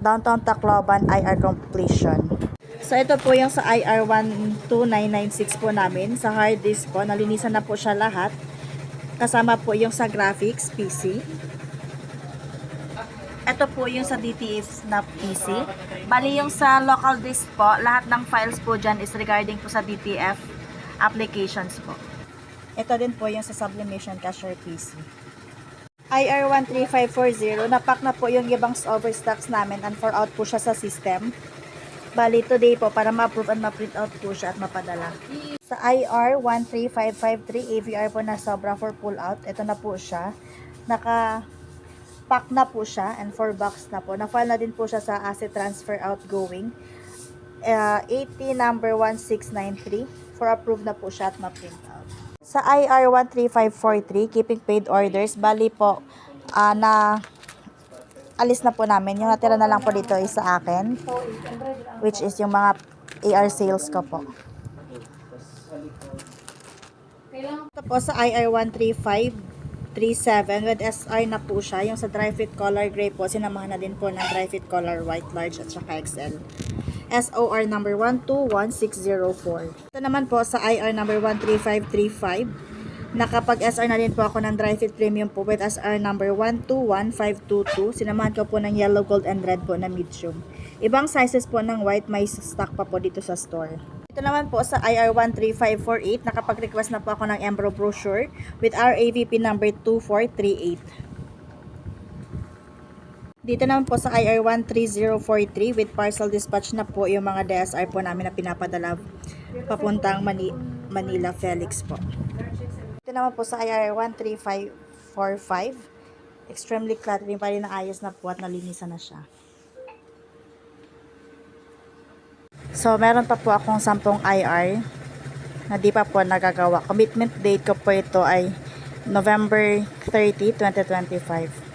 Downtown Tacloban IR completion. So ito po yung sa IR 12996 po namin. Sa hard disk po, nalinisan na po siya lahat. Kasama po yung sa graphics PC. Ito po yung sa DTF na PC. Bali yung sa local disk po, lahat ng files po dyan is regarding po sa DTF applications po. Ito din po yung sa Sublimation Cashier PC. IR 13540, napak na po yung ibang overstocks namin and for out po siya sa system. Bali today po para ma-approve and ma-print out po siya at mapadala. Sa IR 13553 AVR po na sobra for pull out. Ito na po siya. Naka-pack na po siya and 4 box na po. Na-file na din po siya sa asset transfer outgoing. 80 number 1693 for approve na po siya at ma-print out. Sa IR 13543 keeping paid orders, bali po na alis na po namin. Yung natira na lang po dito is sa akin, which is yung mga AR sales ko po. Ito po sa IR 13537 with SR na po siya. Yung sa dry fit color gray po, sinamahan na din po ng dry fit color white, large at saka XL. SOR number 121604. Ito naman po sa IR number 13535. Nakapag-SR na din po ako ng dry fit premium po with SR number 121522. Sinamahan ko po ng yellow, gold, and red po na medium. Ibang sizes po ng white, may stock pa po dito sa store. Ito naman po sa IR 13548. Nakapag-request na po ako ng Embro brochure with RAVP number 2438. Dito naman po sa IR 13043 with parcel dispatch na po yung mga DSR po namin na pinapadala papuntang Manila Felix po. Ito naman po sa IR 13545. Extremely cluttering pa rin, naayos na po at nalinisan na siya. So, meron pa po akong 10 IR na di pa po nagagawa. Commitment date ko po ito ay November 30, 2025.